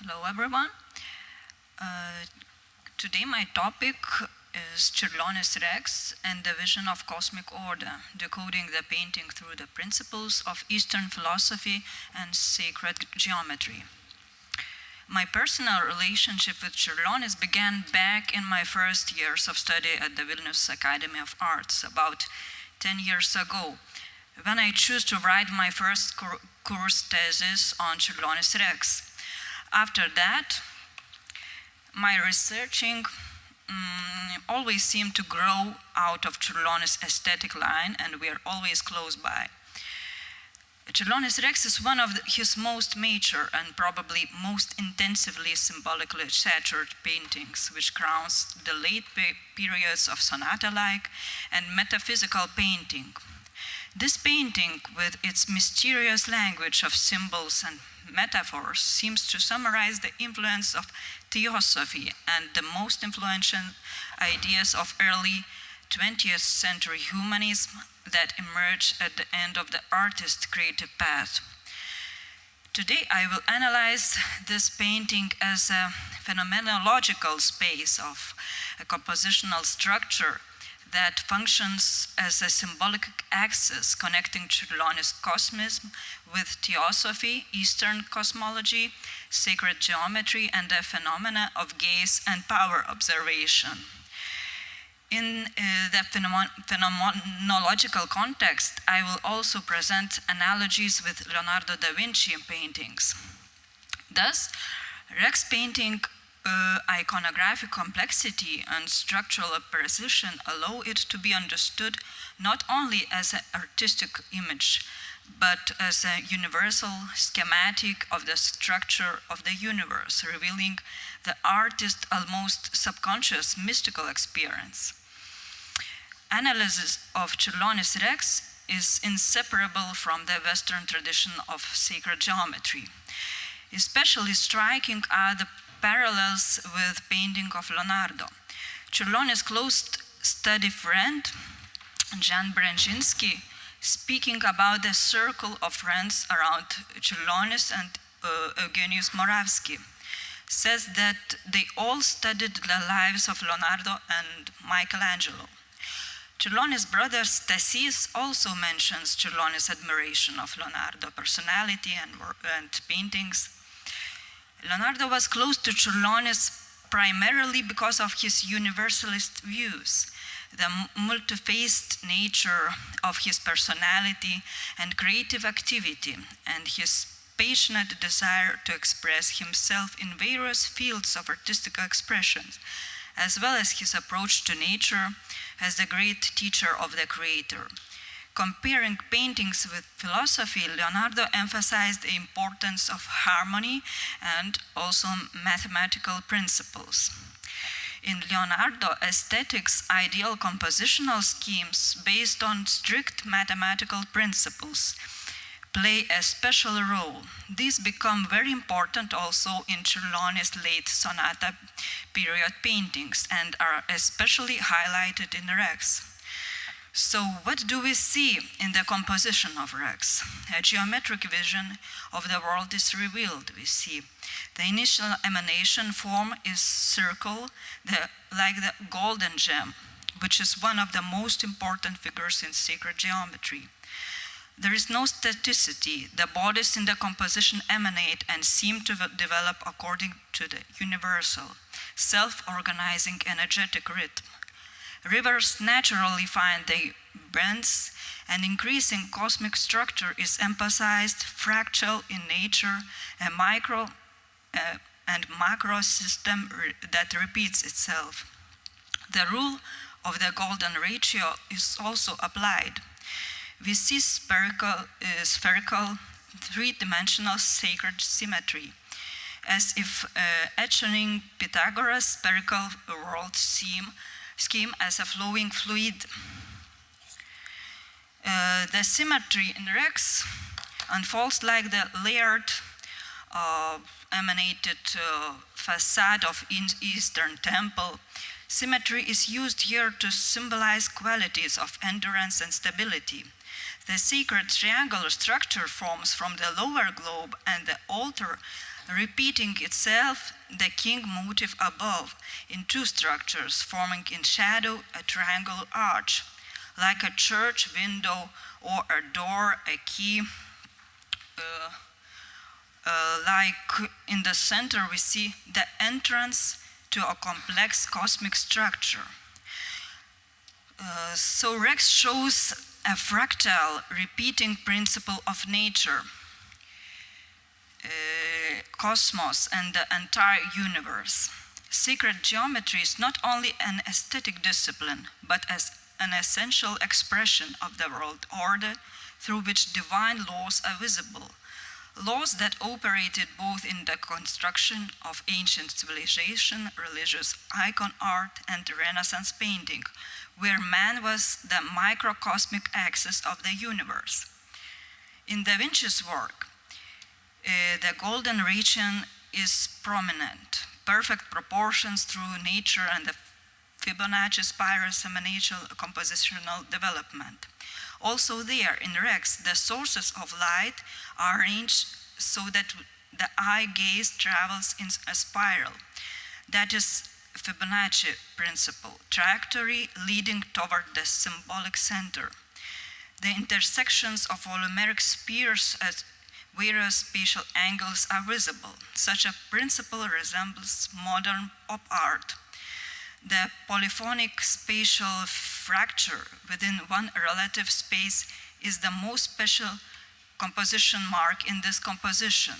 Hello everyone. Today my topic is Čiurlionis Rex and the vision of cosmic order, decoding the painting through the principles of Eastern philosophy and sacred geometry. My personal relationship with Čiurlionis began back in my first years of study at the Vilnius Academy of Arts, about 10 years ago, when I chose to write my first course thesis on Čiurlionis Rex. After that, my researching always seemed to grow out of Čiurlionis' aesthetic line, and we are always close by. Čiurlionis Rex is one of his most mature and probably most intensively symbolically saturated paintings, which crowns the late periods of sonata-like and metaphysical painting. This painting, with its mysterious language of symbols and metaphors, seems to summarize the influence of theosophy and the most influential ideas of early 20th century humanism that emerged at the end of the artist's creative path. Today I will analyze this painting as a phenomenological space of a compositional structure that functions as a symbolic axis connecting Čiurlionis cosmism with theosophy, Eastern cosmology, sacred geometry, and the phenomena of gaze and power observation. In the phenomenological context, I will also present analogies with Leonardo da Vinci paintings. Thus, Rex painting iconographic complexity and structural precision allow it to be understood not only as an artistic image, but as a universal schematic of the structure of the universe, revealing the artist's almost subconscious mystical experience. Analysis of Čiurlionis Rex is inseparable from the Western tradition of sacred geometry. Especially striking are the parallels with painting of Leonardo. Čiurlionis' close study friend, Jan Brzezinski, speaking about the circle of friends around Čiurlionis and Eugenius Moravsky, says that they all studied the lives of Leonardo and Michelangelo. Čiurlionis' brother Stasys also mentions Čiurlionis' admiration of Leonardo personality and paintings. Leonardo was close to Čiurlionis primarily because of his universalist views, the multi-faced nature of his personality and creative activity, and his passionate desire to express himself in various fields of artistic expression, as well as his approach to nature as the great teacher of the creator. Comparing paintings with philosophy, Leonardo emphasized the importance of harmony and also mathematical principles. In Leonardo, aesthetics, ideal compositional schemes based on strict mathematical principles play a special role. These become very important also in Čiurlionis' late sonata period paintings and are especially highlighted in Rex. So what do we see in the composition of Rex? A geometric vision of the world is revealed, we see. The initial emanation form is circle, like the golden gem, which is one of the most important figures in sacred geometry. There is no staticity. The bodies in the composition emanate and seem to develop according to the universal, self-organizing energetic rhythm. Rivers naturally find their bends, and increasing cosmic structure is emphasized, fractal in nature, a micro and macro system that repeats itself. The rule of the golden ratio is also applied. We see spherical three-dimensional sacred symmetry, as if etching Pythagoras' spherical world scheme as a flowing fluid. The symmetry in Rex unfolds like the layered emanated facade of Eastern temple. Symmetry is used here to symbolize qualities of endurance and stability. The sacred triangular structure forms from the lower globe and the altar, repeating itself, the king motif above, in two structures, forming in shadow a triangular arch, like a church window or a door, a key. Like in the center, we see the entrance to a complex cosmic structure. So Rex shows a fractal repeating principle of nature, cosmos, and the entire universe. Sacred geometry is not only an aesthetic discipline, but as an essential expression of the world order through which divine laws are visible. Laws that operated both in the construction of ancient civilization, religious icon art, and Renaissance painting, where man was the microcosmic axis of the universe. In Da Vinci's work, the golden region is prominent, perfect proportions through nature and the Fibonacci spirals exponential compositional development. Also there, in Rex, the sources of light are arranged so that the eye gaze travels in a spiral. That is Fibonacci principle, trajectory leading toward the symbolic center. The intersections of volumeric spheres at various spatial angles are visible. Such a principle resembles modern pop art. The polyphonic spatial fracture within one relative space is the most special composition mark in this composition.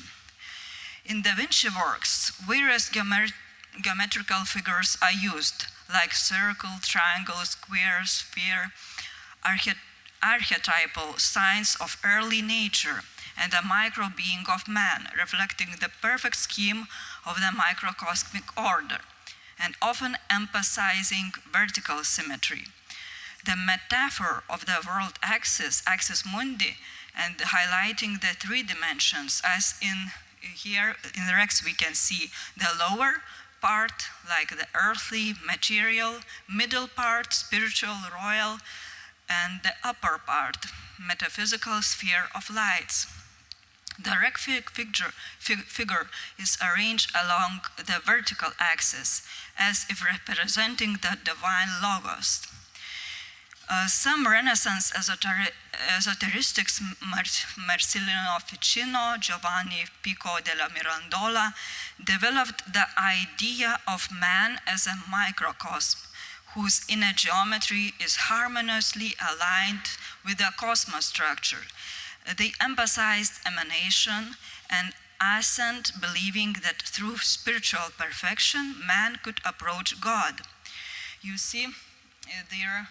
In Da Vinci works, various geometrical figures are used, like circle, triangle, square, sphere, archetypal signs of early nature, and the micro-being of man, reflecting the perfect scheme of the microcosmic order, and often emphasizing vertical symmetry. The metaphor of the world axis, axis mundi, and highlighting the three dimensions, as in here in the Rex we can see the lower part, like the earthly, material, middle part, spiritual, royal, and the upper part, metaphysical sphere of lights. The Rex figure is arranged along the vertical axis, as if representing the divine logos. Some Renaissance esoterists, Marcellino Ficino, Giovanni Pico della Mirandola, developed the idea of man as a microcosm, whose inner geometry is harmoniously aligned with the cosmos structure. They emphasized emanation and ascent, believing that through spiritual perfection, man could approach God. You see their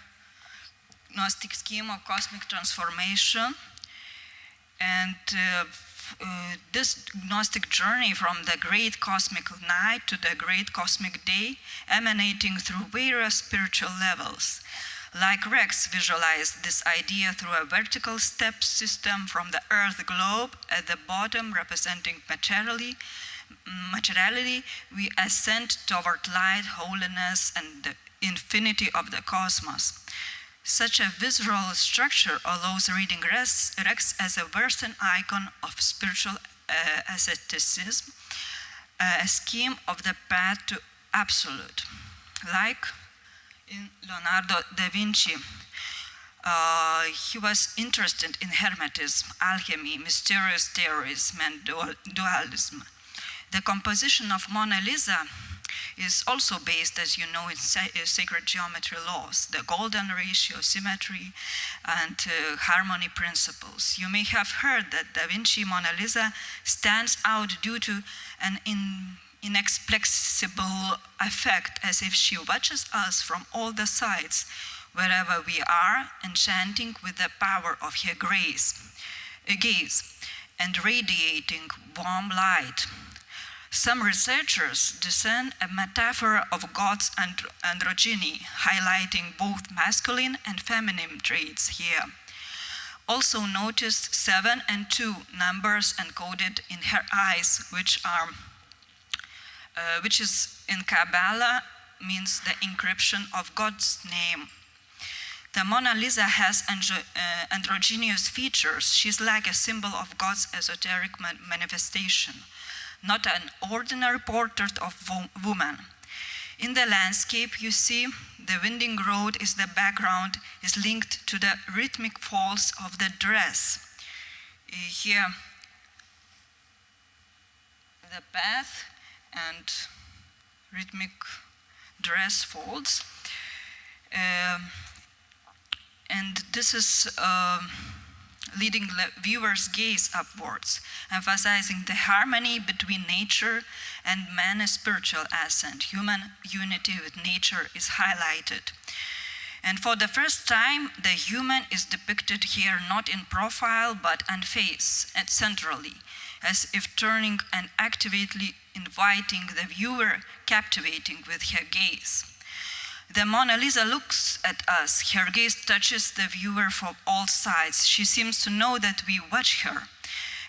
Gnostic scheme of cosmic transformation, and this Gnostic journey from the great cosmic night to the great cosmic day, emanating through various spiritual levels. Like Rex visualized this idea through a vertical step system from the Earth globe at the bottom, representing materiality, we ascend toward light, holiness, and the infinity of the cosmos. Such a visual structure allows reading Rex as a Western icon of spiritual asceticism, a scheme of the path to absolute. Like in Leonardo da Vinci, he was interested in Hermetism, alchemy, mysterious theorism, and dualism. The composition of Mona Lisa is also based, as you know, in sacred geometry laws, the golden ratio, symmetry, and harmony principles. You may have heard that Da Vinci Mona Lisa stands out due to an inexplicable effect, as if she watches us from all the sides, wherever we are, enchanting with the power of her gaze, and radiating warm light. Some researchers discern a metaphor of God's androgyny, highlighting both masculine and feminine traits here. Also noticed 7 and 2 numbers encoded in her eyes, which is in Kabbalah means the encryption of God's name. The Mona Lisa has androgynous features. She's like a symbol of God's esoteric manifestation, not an ordinary portrait of woman. In the landscape, you see the winding road is the background, is linked to the rhythmic folds of the dress. Here, the path and rhythmic dress folds. And this is leading the viewer's gaze upwards, emphasizing the harmony between nature and man's spiritual ascent. Human unity with nature is highlighted. And for the first time, the human is depicted here not in profile, but on face and centrally, as if turning and actively inviting the viewer, captivating with her gaze. The Mona Lisa looks at us. Her gaze touches the viewer from all sides. She seems to know that we watch her.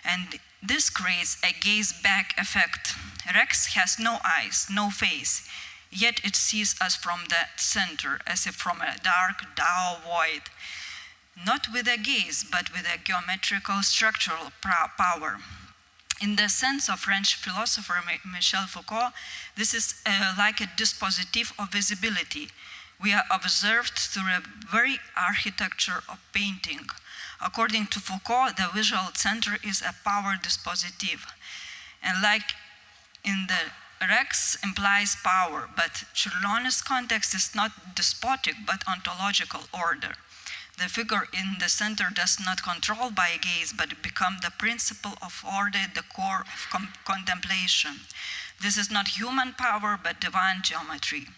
And this creates a gaze-back effect. Rex has no eyes, no face, yet it sees us from the center, as if from a dark Tao void, not with a gaze, but with a geometrical structural power. In the sense of French philosopher Michel Foucault, this is like a dispositif of visibility. We are observed through a very architecture of painting. According to Foucault, the visual center is a power dispositif. And like in the Rex implies power, but Čiurlionis' context is not despotic, but ontological order. The figure in the center does not control by a gaze, but become the principle of order, the core of contemplation. This is not human power, but divine geometry.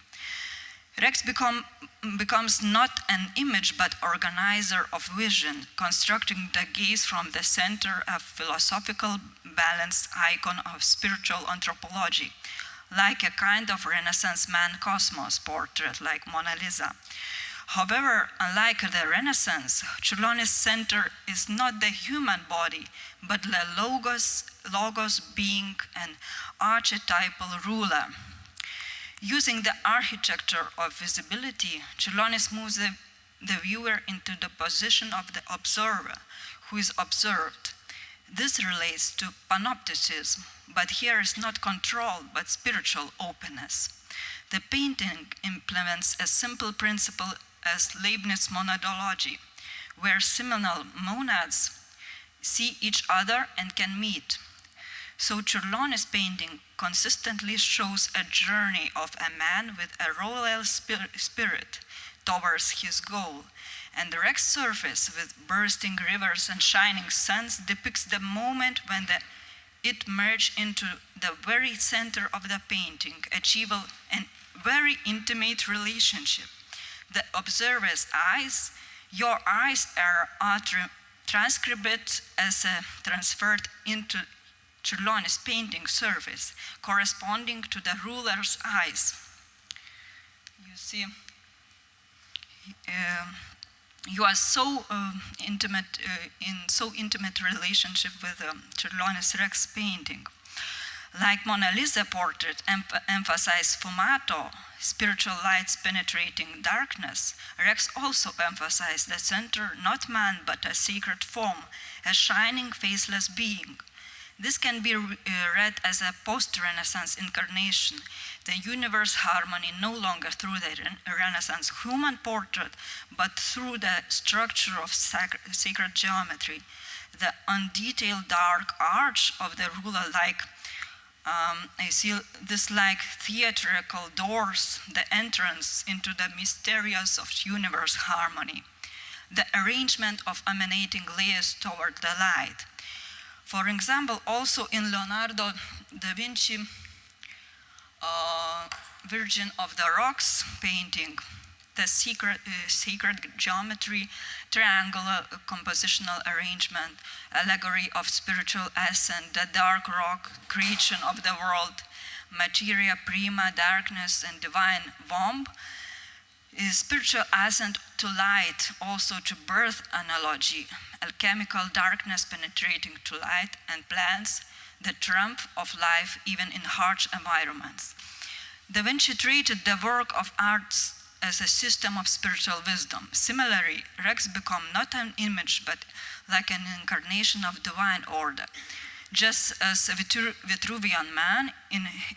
Rex becomes not an image, but organizer of vision, constructing the gaze from the center, a philosophical balanced icon of spiritual anthropology, like a kind of Renaissance man-cosmos portrait, like Mona Lisa. However, unlike the Renaissance, Čiurlionis' center is not the human body, but the logos being an archetypal ruler. Using the architecture of visibility, Čiurlionis moves the viewer into the position of the observer, who is observed. This relates to panopticism, but here is not control, but spiritual openness. The painting implements a simple principle as Leibniz monadology, where seminal monads see each other and can meet. So Čiurlionis' painting consistently shows a journey of a man with a royal spirit towards his goal, and the Rex surface with bursting rivers and shining suns depicts the moment when it merged into the very center of the painting, achieving a very intimate relationship. The observer's eyes, your eyes are transcribed as transferred into Čiurlionis' painting surface, corresponding to the ruler's eyes. You see, you are so intimate in so intimate relationship with Čiurlionis Rex painting. Like Mona Lisa portrait emphasized fumato, spiritual lights penetrating darkness, Rex also emphasized the center, not man, but a sacred form, a shining, faceless being. This can be read as a post-Renaissance incarnation, the universe harmony no longer through the Renaissance human portrait, but through the structure of sacred geometry, the undetailed dark arch of the ruler, like I see this like theatrical doors, the entrance into the mysterious of universe harmony, the arrangement of emanating layers toward the light. For example, also in Leonardo da Vinci, Virgin of the Rocks painting, the sacred geometry, triangular compositional arrangement, allegory of spiritual ascent, the dark rock, creation of the world, materia prima, darkness, and divine womb, is spiritual ascent to light, also to birth analogy, alchemical darkness penetrating to light, and plants the triumph of life even in harsh environments. Da Vinci treated the work of arts as a system of spiritual wisdom. Similarly, Rex become not an image, but like an incarnation of divine order. Just as a Vitruvian man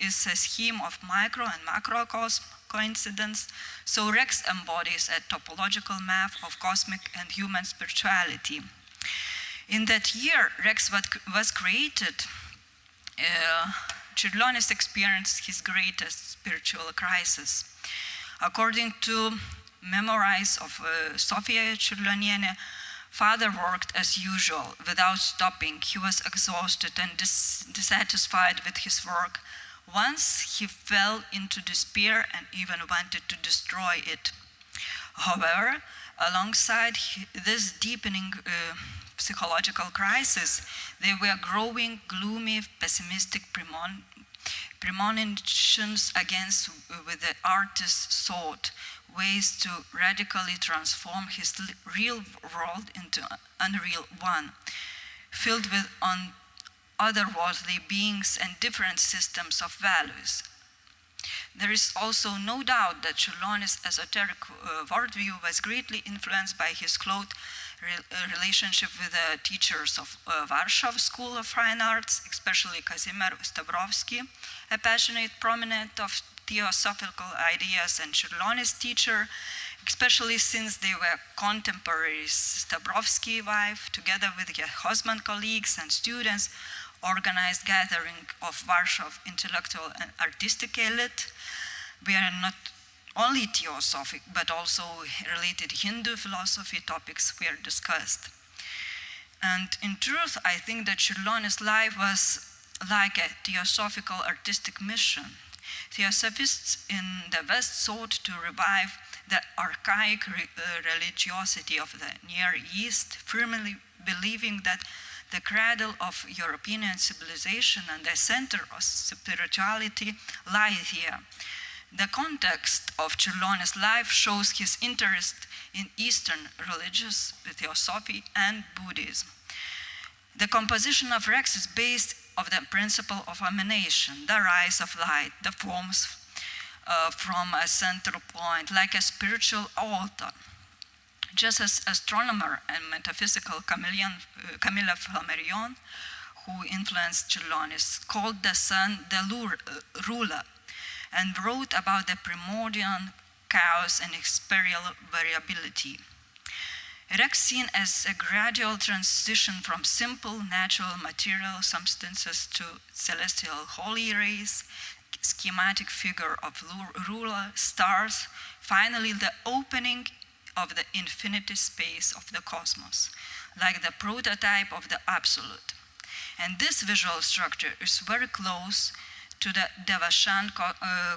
is a scheme of micro and macrocosm coincidence, so Rex embodies a topological map of cosmic and human spirituality. In that year, Rex was created, Čiurlionis experienced his greatest spiritual crisis. According to memoirs of Sofija Čiurlionienė, Father worked as usual, without stopping. He was exhausted and dissatisfied with his work. Once he fell into despair and even wanted to destroy it. However, alongside this deepening psychological crisis, there were growing, gloomy, pessimistic premonitions against which the artist sought ways to radically transform his real world into an unreal one, filled with otherworldly beings and different systems of values. There is also no doubt that Čiurlionis' esoteric worldview was greatly influenced by his close relationship with the teachers of Warsaw School of Fine Arts, especially Kazimierz Stabrowski, a passionate proponent of theosophical ideas, and Čiurlionis' teacher, especially since they were contemporaries. Stabrowski's wife, together with her husband, colleagues, and students, organized gathering of Warsaw intellectual and artistic elite, where not only theosophic but also related Hindu philosophy topics were discussed. And in truth, I think that Čiurlionis' life was like a theosophical artistic mission. Theosophists in the West sought to revive the archaic religiosity of the Near East, firmly believing that the cradle of European civilization and the center of spirituality lie here. The context of Čiurlionis' life shows his interest in Eastern religious theosophy and Buddhism. The composition of Rex is based on the principle of emanation, the rise of light, the forms from a central point, like a spiritual altar. Just as astronomer and metaphysical Camilla Flammarion, who influenced Čiurlionis, called the sun the ruler, and wrote about the primordial chaos and experiential variability. Rex seen as a gradual transition from simple natural material substances to celestial holy rays, schematic figure of ruler, stars, finally the opening of the infinity space of the cosmos, like the prototype of the absolute. And this visual structure is very close to the Devachan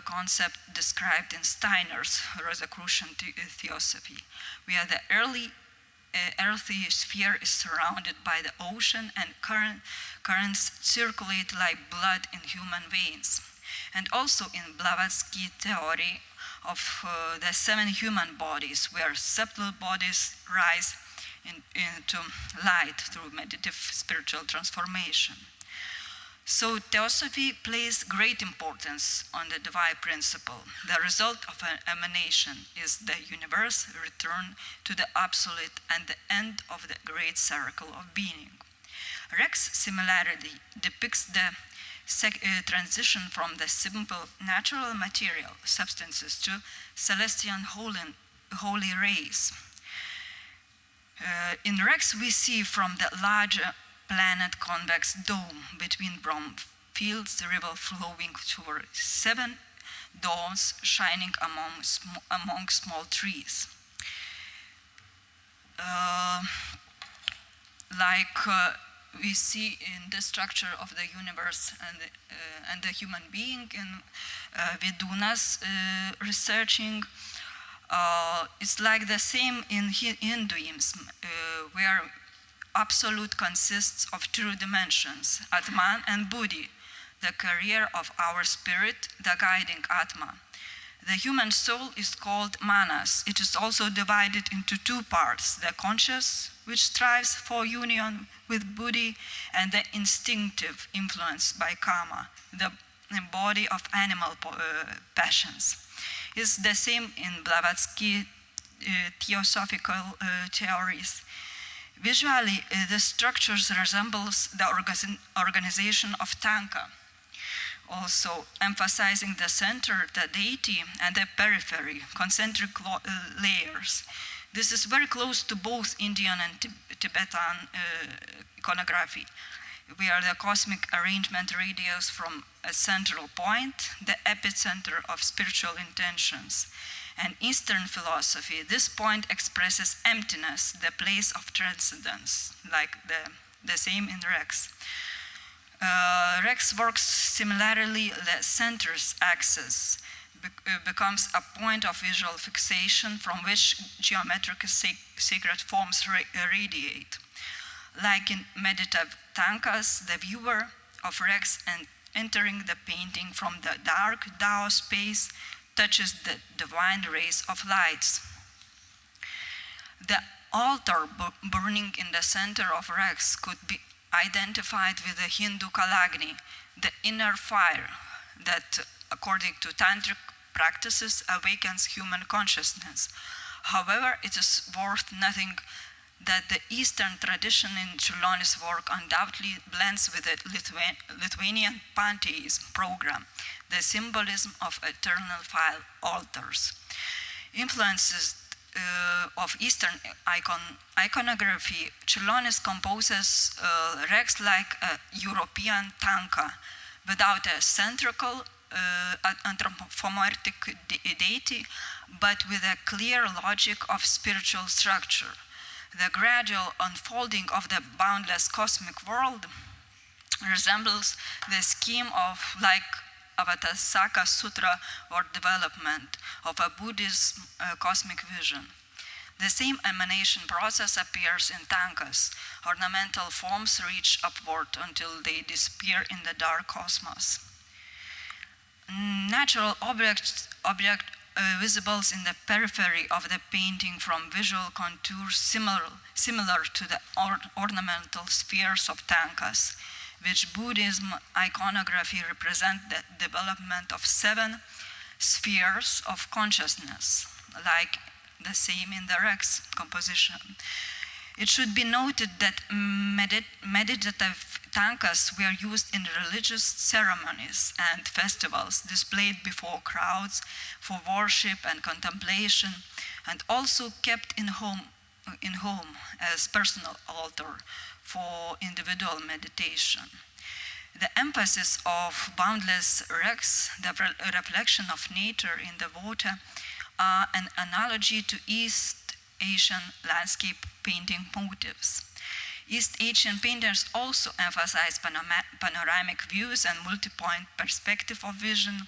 concept described in Steiner's Rosicrucian theosophy, where the earthy sphere is surrounded by the ocean and currents circulate like blood in human veins. And also in Blavatsky's theory of the 7 human bodies, where subtle bodies rise into light through meditative spiritual transformation. So theosophy places great importance on the divine principle. The result of an emanation is the universe return to the absolute and the end of the great circle of being. Rex similarly depicts the transition from the simple natural material substances to celestial holy rays. In Rex we see from the larger planet convex dome between brown fields, the river flowing toward 7 domes shining among small trees. We see in the structure of the universe and the human being in Vidūnas researching, it's like the same in Hinduism, where absolute consists of 2 dimensions, Atman and Buddhi, the carrier of our spirit, the guiding Atma. The human soul is called manas. It is also divided into 2 parts, the conscious, which strives for union with Buddhi, and the instinctive, influenced by karma, the body of animal passions. is the same in Blavatsky theosophical theories. Visually, the structures resembles the organization of tanka, also emphasizing the center, the deity, and the periphery, concentric layers. This is very close to both Indian and Tibetan iconography, where the cosmic arrangement radiates from a central point, the epicenter of spiritual intentions. And Eastern philosophy, this point expresses emptiness, the place of transcendence, like the same in Rex. Rex works similarly. The center's axis becomes a point of visual fixation from which geometric sacred forms radiate. Like in meditative tankas, the viewer of Rex and entering the painting from the dark Tao space touches the divine rays of lights. The altar burning in the center of Rex could be identified with the Hindu Kalagni, the inner fire that, according to tantric practices, awakens human consciousness. However, it is worth noting that the Eastern tradition in Čiurlionis' work undoubtedly blends with the Lithuanian pantheism program, the symbolism of eternal fire altars. Influences of Eastern iconography, Čiurlionis composes Rex like a European tanka, without a centrical anthropomorphic deity, but with a clear logic of spiritual structure. The gradual unfolding of the boundless cosmic world resembles the scheme of Avatasaka Sutra or development of a Buddhist cosmic vision. The same emanation process appears in tankas. Ornamental forms reach upward until they disappear in the dark cosmos. Natural objects visible in the periphery of the painting from visual contours similar to the ornamental spheres of tankas, which Buddhism iconography represent the development of 7 spheres of consciousness, like the same in the Rex composition. It should be noted that meditative tankas were used in religious ceremonies and festivals, displayed before crowds for worship and contemplation, and also kept in home as personal altar for individual meditation. The emphasis of boundless Rex, the reflection of nature in the water, are an analogy to East Asian landscape painting motifs. East Asian painters also emphasize panoramic views and multi-point perspective of vision.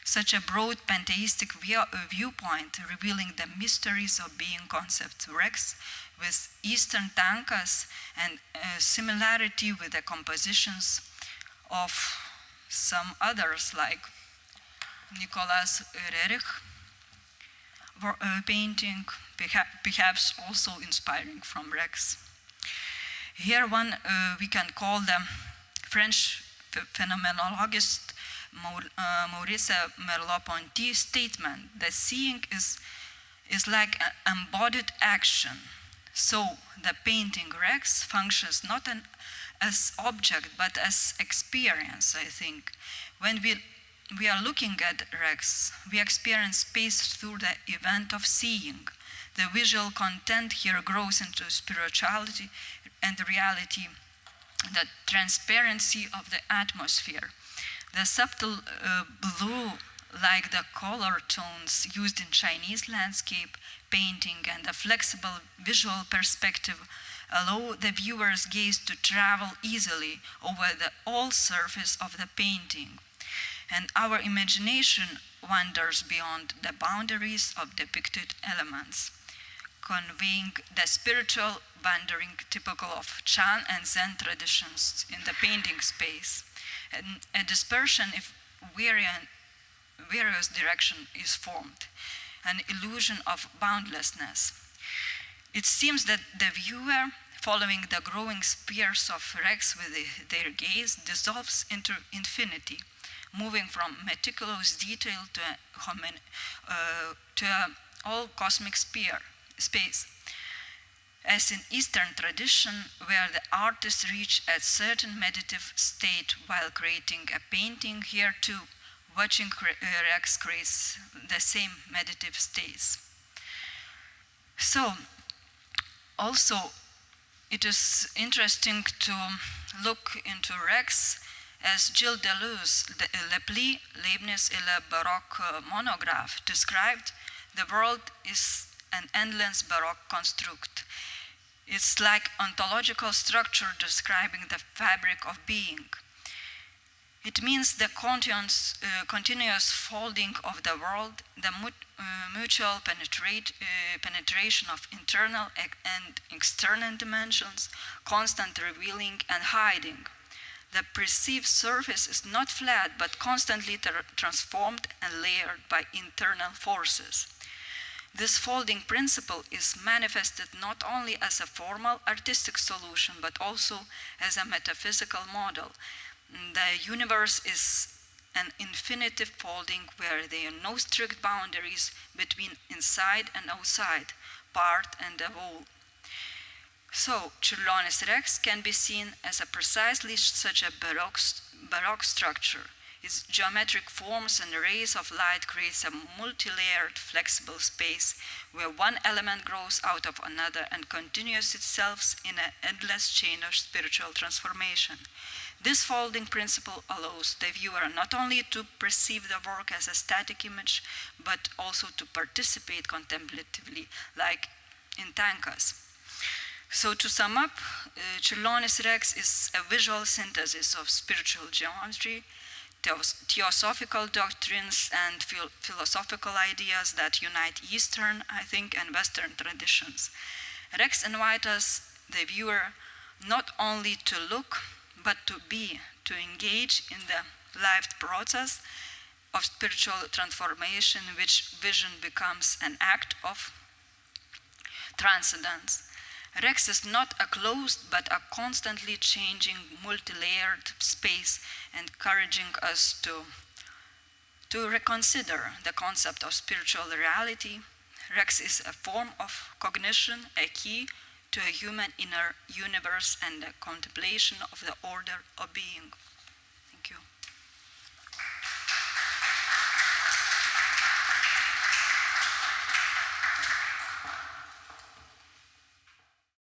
Such a broad pantheistic viewpoint, revealing the mysteries of being concept Rex with Eastern tankas, and similarity with the compositions of some others like Nicolas Rerich painting, perhaps also inspiring from Rex. Here we can call the French phenomenologist Maurice Merleau-Ponty's statement that seeing is like an embodied action. So the painting Rex functions not as object but as experience, I think. When we are looking at Rex, we experience space through the event of seeing. The visual content here grows into spirituality and reality, the transparency of the atmosphere. The subtle blue, like the color tones used in Chinese landscape painting, and the flexible visual perspective allow the viewer's gaze to travel easily over the whole surface of the painting. And our imagination wanders beyond the boundaries of depicted elements, conveying the spiritual wandering typical of Chan and Zen traditions in the painting space. And a dispersion if various direction is formed, an illusion of boundlessness. It seems that the viewer following the growing spheres of Rex with their gaze, dissolves into infinity, moving from meticulous detail to an all-cosmic space. As in Eastern tradition, where the artist reaches a certain meditative state while creating a painting, here too, watching Rex creates the same meditative states. So, also, it is interesting to look into Rex as Gilles Deleuze, Le Pli, Leibniz et le Baroque monograph, described. The world is an endless Baroque construct. It's like ontological structure describing the fabric of being. It means the continuous folding of the world, the mutual penetration of internal and external dimensions, constant revealing and hiding. The perceived surface is not flat, but constantly transformed and layered by internal forces. This folding principle is manifested not only as a formal artistic solution, but also as a metaphysical model. The universe is an infinitive folding where there are no strict boundaries between inside and outside, part and the whole. So, Čiurlionis Rex can be seen as precisely such a Baroque structure. Its geometric forms and rays of light creates a multi-layered, flexible space where one element grows out of another and continues itself in an endless chain of spiritual transformation. This folding principle allows the viewer not only to perceive the work as a static image, but also to participate contemplatively, like in tankas. So to sum up, Čiurlionis Rex is a visual synthesis of spiritual geometry, theosophical doctrines, and philosophical ideas that unite Eastern, I think, and Western traditions. Rex invites us, the viewer, not only to look, but to be, to engage in the lived process of spiritual transformation, in which vision becomes an act of transcendence. Rex is not a closed, but a constantly changing, multi-layered space, encouraging us to reconsider the concept of spiritual reality. Rex is a form of cognition, a key to a human inner universe and a contemplation of the order of being.